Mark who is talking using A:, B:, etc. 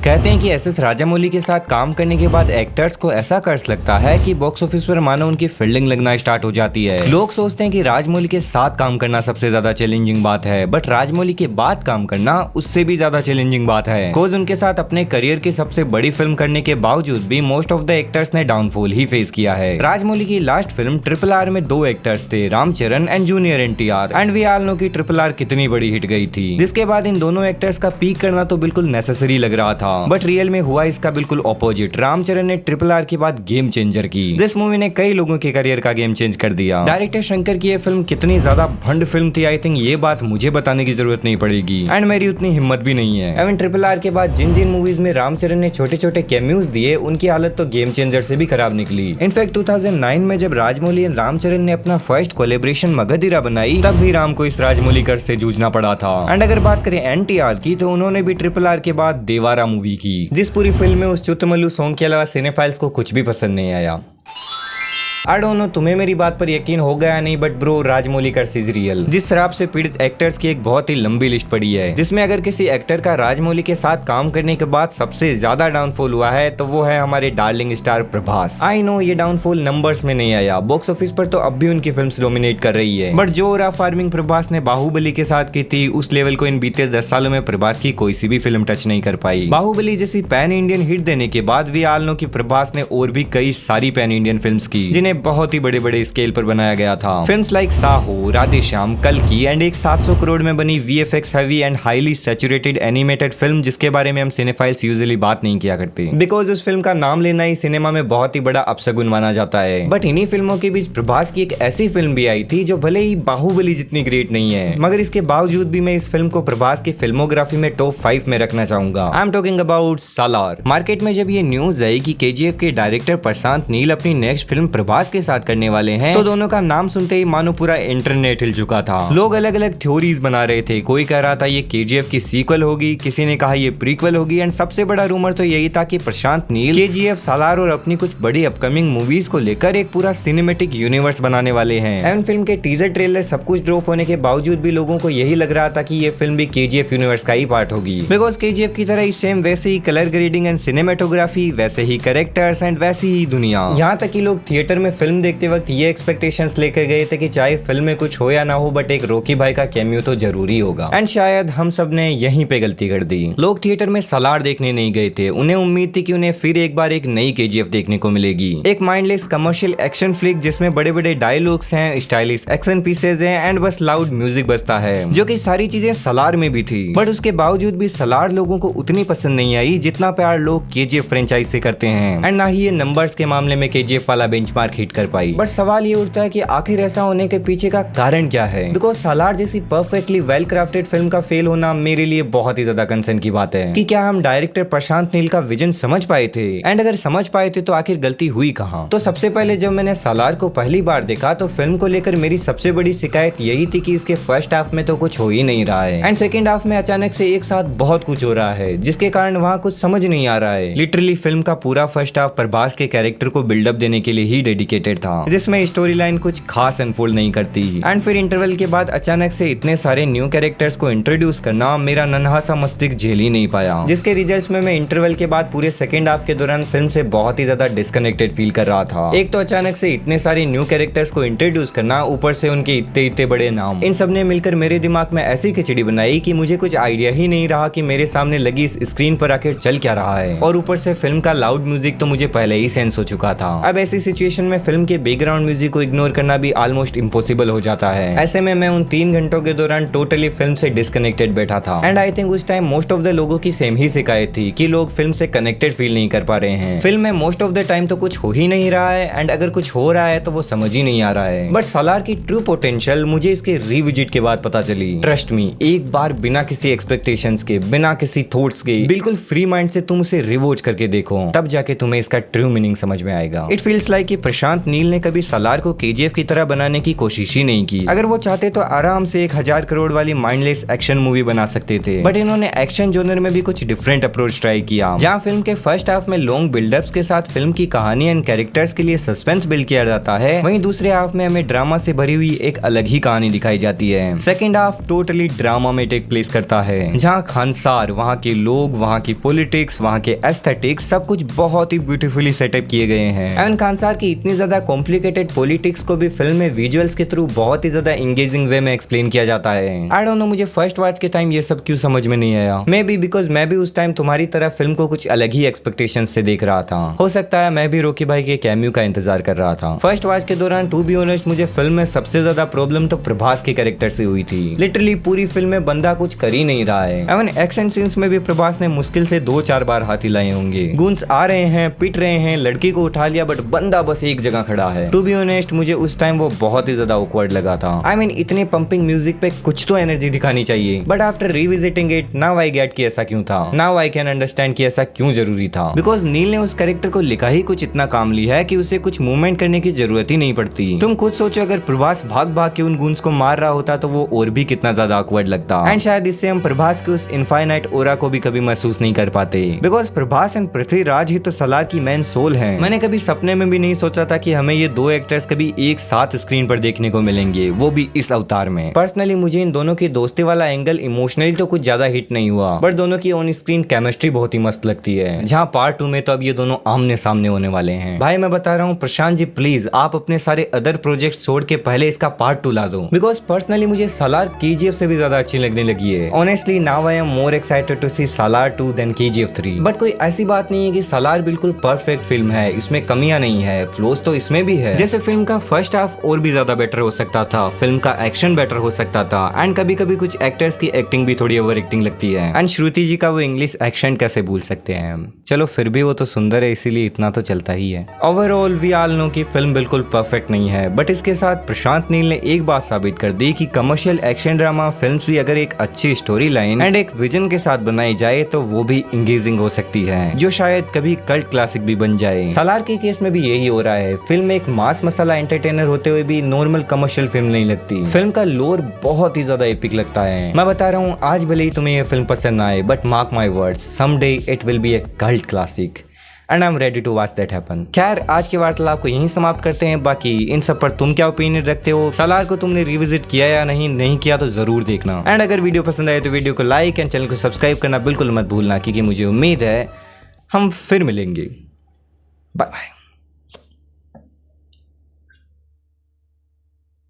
A: कहते हैं कि एसएस राजामौली के साथ काम करने के बाद एक्टर्स को ऐसा कर्ज लगता है कि बॉक्स ऑफिस पर मानो उनकी फील्डिंग लगना स्टार्ट हो जाती है। लोग सोचते हैं कि राजमौली के साथ काम करना सबसे ज्यादा चैलेंजिंग बात है, बट राजमौली के बाद काम करना उससे भी ज्यादा चैलेंजिंग बात है। कोज उनके साथ अपने करियर की सबसे बड़ी फिल्म करने के बावजूद भी मोस्ट ऑफ द एक्टर्स ने डाउनफॉल ही फेस किया है। राजमौली की लास्ट फिल्म RRR में 2 एक्टर्स थे, Ram Charan and junior NTR, and we all know कि RRR कितनी बड़ी हिट गई थी। जिसके बाद इन दोनों एक्टर्स का पीक करना तो बिल्कुल नेसेसरी लग रहा था, बट रियल में हुआ इसका बिल्कुल ऑपोजिट। रामचरण ने RRR के बाद गेम चेंजर की। दिस मूवी ने कई लोगों के करियर का गेम चेंज कर दिया। डायरेक्टर शंकर की ये फिल्म कितनी ज्यादा भंड फिल्म थी, आई थिंक ये बात मुझे बताने की जरूरत नहीं पड़ेगी, एंड मेरी उतनी हिम्मत भी नहीं है। एवं RRR के बाद जिन जिन मूवीज में रामचरण ने छोटे छोटे कैमियोज दिए, उनकी हालत तो गेम चेंजर से भी खराब निकली। इनफैक्ट 2009 में जब राजमौली एंड रामचरण ने अपना फर्स्ट कोलैबोरेशन मगधीरा बनाई, तब भी राम को इस राजमौली कर्ज से जूझना पड़ा था। एंड अगर बात करें एनटीआर की, तो उन्होंने भी RRR के बाद देवारा मूवी की, जिस पूरी फिल्म में उस चुतमल्लू सॉन्ग के अलावा सिनेफाइल्स को कुछ भी पसंद नहीं आया। आई डोंट नो तुम्हें मेरी बात पर यकीन होगा या नहीं, बट ब्रो राजमौली कर्ज इज रियल। जिस शराब से पीड़ित एक्टर्स की एक बहुत ही लंबी लिस्ट पड़ी है, जिसमें अगर किसी एक्टर का राजमौली के साथ काम करने के बाद सबसे ज्यादा डाउनफॉल हुआ है, तो वो है हमारे darling star Prabhas. I know ये डाउनफॉल नंबर्स में नहीं आया, बॉक्स ऑफिस पर तो अब भी उनकी फिल्म्स डोमिनेट कर रही है, बट जो ओरा फार्मिंग प्रभास ने बाहुबली के साथ की थी, उस लेवल को इन बीते 10 सालों में प्रभास की कोई सी भी फिल्म टच नहीं कर पाई। बाहुबली जैसी पैन इंडियन हिट देने के बाद वी ऑल नो कि प्रभास ने और भी कई सारी पैन इंडियन फिल्म्स की, जिन्हें बहुत ही बड़े स्केल पर बनाया गया था। फिल्म्स लाइक साहो, राधेश्याम, कल्कि एंड एक 700 करोड़ में बनी VFX heavy and highly saturated animated film, जिसके बारे में हम सिनेफाइल्स यूजुअली बात नहीं किया करते, बिकॉज उस फिल्म का नाम लेना ही सिनेमा में बहुत ही बड़ा अपशगुन माना जाता है। बट इन्हीं फिल्मों के बीच प्रभास की एक ऐसी फिल्म भी आई थी जो भले ही बाहुबली जितनी ग्रेट नहीं है, मगर इसके बावजूद भी मैं इस फिल्म को प्रभास की फिल्मोग्राफी में टॉप 5 में रखना चाहूंगा। I am talking about Salaar. Market में जब ये न्यूज आई कि KGF के डायरेक्टर प्रशांत नील अपनी नेक्स्ट फिल्म प्रभास के साथ करने वाले हैं, तो दोनों का नाम सुनते ही मानो पूरा इंटरनेट हिल चुका था। लोग अलग अलग थ्योरीज बना रहे थे। कोई कह रहा था ये KGF की सीक्वल होगी, किसी ने कहा ये प्रीक्वल होगी, एंड सबसे बड़ा रूमर तो यही था कि प्रशांत नील KGF, सालार और अपनी कुछ बड़ी अपकमिंग मूवीज को लेकर एक पूरा सिनेमेटिक यूनिवर्स बनाने वाले हैं। एंड फिल्म के टीजर ट्रेलर सब कुछ ड्रॉप होने के बावजूद भी लोगों को यही लग रहा था कि ये फिल्म भी KGF यूनिवर्स का ही पार्ट होगी, बिकॉज KGF की तरह ही सेम वैसे ही कलर ग्रेडिंग एंड सिनेमेटोग्राफी, वैसे ही कैरेक्टर्स एंड वैसी ही दुनिया। यहाँ तक कि लोग थिएटर में फिल्म देखते वक्त ये एक्सपेक्टेशंस लेकर गए थे कि चाहे फिल्म में कुछ हो या ना हो, बट एक रॉकी भाई का कैमियो तो जरूरी होगा। एंड शायद हम सब ने यहीं पे गलती कर दी। लोग थिएटर में सालार देखने नहीं गए थे, उन्हें उम्मीद थी कि उन्हें फिर एक बार एक नई KGF देखने को मिलेगी, एक माइंडलेस कमर्शियल एक्शन फ्लिक जिसमें बड़े बड़े डायलॉग्स हैं, स्टाइलिश एक्शन पीसेज हैं, एंड बस लाउड म्यूजिक बजता है, जो कि सारी चीजें सालार में भी थी। बट उसके बावजूद भी सालार लोगों को उतनी पसंद नहीं आई जितना प्यार लोग KGF फ्रेंचाइज से करते हैं, एंड ना ही ये नंबर्स के मामले में KGF वाला बेंचमार्क हिट कर पाई। बट सवाल ये उठता है कि आखिर ऐसा होने के पीछे का कारण क्या है, बिकॉज सालार जैसी परफेक्टली वेल क्राफ्टेड फिल्म का फेल होना मेरे लिए बहुत ही ज्यादा कंसर्न की बात है कि क्या हम डायरेक्टर प्रशांत नील का विजन समझ पाए थे, एंड अगर समझ पाए थे तो आखिर गलती हुई कहाँ। तो सबसे पहले जब मैंने सालार को पहली बार देखा, तो फिल्म को लेकर मेरी सबसे बड़ी शिकायत यही थी कि इसके फर्स्ट हाफ में तो कुछ हो ही नहीं रहा है, एंड सेकेंड हाफ में अचानक से एक साथ बहुत कुछ हो रहा है, जिसके कारण वहाँ कुछ समझ नहीं आ रहा है। लिटरली फिल्म का पूरा फर्स्ट हाफ प्रभास के कैरेक्टर को बिल्डअप देने के लिए ही डेडिकेटेड था, जिसमें स्टोरी लाइन कुछ खास अनफोल्ड नहीं करती, एंड फिर इंटरवल के बाद अचानक से इतने सारे न्यू कैरेक्टर्स को इंट्रोड्यूस करना मेरा नन्हा सा मस्तिष्क झेल ही नहीं पाया, जिसके रिजल्ट्स में मैं इंटरवल के बाद पूरे सेकंड हाफ के दौरान फिल्म से बहुत ही ज्यादा डिस्कनेक्टेड फील कर रहा था। एक तो अचानक से इतने सारे न्यू कैरेक्टर्स को इंट्रोड्यूस करना, ऊपर से उनके इतने इतने बड़े नाम, इन सब ने मिलकर मेरे दिमाग में ऐसी खिचड़ी बनाई कि मुझे कुछ आइडिया ही नहीं रहा कि मेरे सामने लगी इस स्क्रीन पर आखिर चल क्या रहा है। और ऊपर से फिल्म का लाउड म्यूजिक तो मुझे पहले ही सेंस हो चुका था। अब ऐसी सिचुएशन में फिल्म के बैकग्राउंड म्यूजिक को इग्नोर करना भी ऑलमोस्ट इम्पॉसिबल हो जाता है। ऐसे में मैं उन 3 घंटों के दौरान टोटली फिल्म से डिस्कनेक्टेड बैठा था, एंड आई थिंक उस टाइम मोस्ट ऑफ द लोगों की सेम ही शिकायत थी कि लोग फिल्म से कनेक्टेड फील नहीं कर पा रहे हैं। फिल्म में मोस्ट ऑफ द टाइम तो कुछ हो ही नहीं रहा है, एंड अगर कुछ हो रहा है तो वो समझ ही नहीं आ रहा है। बट सालार की ट्रू पोटेंशियल मुझे इसके रिविजिट के बाद पता चली। ट्रस्ट मी, एक बार बिना किसी एक्सपेक्टेशंस के, बिना किसी थॉट्स के, बिल्कुल फ्री माइंड से तुम उसे रिवॉच करके देखो, तब जाके तुम्हें इसका ट्रू मीनिंग समझ में आएगा। इट फील्स लाइक कि प्रशांत नील ने कभी सलार को केजीएफ की तरह बनाने की कोशिश ही नहीं की। अगर वो चाहते तो आराम से 1000 करोड़ वाली माइंडलेस एक्शन मूवी बना सकते थे, बट इन्होंने एक्शन जोनर में भी कुछ डिफरेंट अप्रोच ट्राई किया, जहाँ फिल्म के फर्स्ट हाफ में लॉन्ग बिल्डअप्स के साथ फिल्म की कहानी एंड कैरेक्टर्स के लिए सस्पेंस बिल्ड किया जाता है, वहीं दूसरे हाफ में हमें ड्रामा से भरी हुई एक अलग ही कहानी दिखाई जाती है। सेकेंड हाफ टोटली ड्रामा में टेक प्लेस करता है, जहाँ खानसार, वहाँ के लोग, वहाँ की पॉलिटिक्स, वहाँ के एस्थेटिक्स सब कुछ बहुत ही ब्यूटीफुली सेटअप किए गए हैं। एंड खानसार की इतनी ज्यादा कॉम्प्लिकेटेड पॉलिटिक्स को भी फिल्म में विजुअल्स के थ्रू बहुत ही ज्यादा एंगेजिंग वे में एक्सप्लेन किया जाता है। आई डोंट नो, मुझे फर्स्ट वॉच के टाइम ये सब क्यों समझ में नहीं आया। मे बी बिकॉज मैं भी उस टाइम तुम्हारी तरह फिल्म को कुछ अलग ही एक्सपेक्टेशन से देख रहा था। हो सकता है मैं भी रॉकी भाई के कैमियो का इंतजार कर रहा था। फर्स्ट वॉच के दौरान टू बी ऑनेस्ट मुझे फिल्म में सबसे ज्यादा प्रॉब्लम तो प्रभास के कैरेक्टर से हुई थी। लिटरली पूरी फिल्म में बंदा कुछ कर ही नहीं रहा है। एवन एक्शन सीन्स में भी प्रभास ने मुश्किल से 2-4 बार हाथ हिलाए होंगे। गुंस आ रहे हैं, पिट रहे हैं, लड़की को उठा लिया, बट बंदा बस एक जगह खड़ा है। टू बी ऑनेस्ट मुझे उस टाइम वो बहुत ही ज्यादा ऑकवर्ड लगा था। आई मीन इतने पंपिंग म्यूजिक पे कुछ तो एनर्जी दिखानी चाहिए, but after revisiting it now I get कि ऐसा क्यों था। नाउ आई कैन अंडरस्टैंड कि ऐसा क्यों जरूरी था, बिकॉज नील ने उस कैरेक्टर को लिखा ही कुछ इतना कामली है कि उसे कुछ मूवमेंट करने की जरूरत ही नहीं पड़ती। तुम खुद सोचो, अगर प्रभास भाग भाग के उन गुंस को मार रहा होता तो वो और भी कितना ज्यादा ऑकवर्ड लगता। एंड शायद इससे हम प्रभास के उस इनफाइनाइट ओरा को भी कभी महसूस नहीं कर पाते, बिकॉज प्रभास एंड पृथ्वीराज ही तो सलार की मेन सोल है। मैंने कभी सपने में भी नहीं सोचा था कि हमें ये दो एक्टर्स कभी एक साथ स्क्रीन पर देखने को मिलेंगे, वो भी इस अवतार में। पर्सनली मुझे इन दोनों की दोस्ती वाला एंगल इमोशनली तो कुछ ज्यादा हिट नहीं हुआ, बट दोनों की ऑन स्क्रीन केमिस्ट्री बहुत ही मस्त लगती है, जहाँ पार्ट 2 में तो अब ये दोनों आमने सामने होने वाले हैं। भाई मैं बता रहा हूँ प्रशांत जी, प्लीज आप अपने सारे अदर प्रोजेक्ट छोड़ के पहले इसका पार्ट 2 ला दो, बिकॉज पर्सनली मुझे सलार केजीएफ से भी ज्यादा अच्छी लगने लगी है। Honestly now I am more excited to see Salaar 2 than KGF 3। But कोई ऐसी बात नहीं है कि सलार बिल्कुल परफेक्ट फिल्म है, इसमें कमियां नहीं है, फ्लोस तो इसमें भी है। जैसे फिल्म का फर्स्ट हाफ और भी ज्यादा बेटर हो सकता था, फिल्म का एक्शन बेटर हो सकता था, एंड कभी कभी कुछ एक्टर्स की एक्टिंग भी थोड़ी ओवर एक्टिंग लगती है। एंड श्रुति जी का वो इंग्लिश एक्सेंट कैसे भूल सकते हैं हम। चलो फिर भी वो तो सुंदर है, इसीलिए इतना तो चलता ही है। ओवरऑल वी ऑल नो कि फिल्म बिल्कुल परफेक्ट नहीं है, बट इसके साथ प्रशांत नील ने एक बात साबित कर दी कि कमर्शियल एक्शन ड्रामा फिल्म्स भी अगर एक अच्छी स्टोरी लाइन एंड एक विजन के साथ बनाई जाए तो वो भी इंगेजिंग हो सकती है, जो शायद कभी कल्ट क्लासिक भी बन जाए। सलार के केस में भी यही हो रहा है। फिल्म एक मास मसाला एंटरटेनर होते हुए भी नॉर्मल कमर्शियल फिल्म नहीं लगती। फिल्म का लोर बहुत ही ज्यादा एपिक लगता है। मैं बता रहा हूँ, आज भले ही तुम्हें ये फिल्म पसंद ना आए, but mark my words, someday it will be a cult classic and I am ready to watch that happen. खैर आज की वार्तालाप को यहीं समाप्त करते हैं। बाकी इन सब पर तुम क्या ओपिनियन रखते हो? सलार को तुमने रिविजिट किया या नहीं किया तो जरूर देखना। एंड अगर वीडियो पसंद आए तो वीडियो को लाइक एंड चैनल को सब्सक्राइब करना बिल्कुल मत भूलना, क्योंकि मुझे उम्मीद है हम फिर मिलेंगे। Bye bye.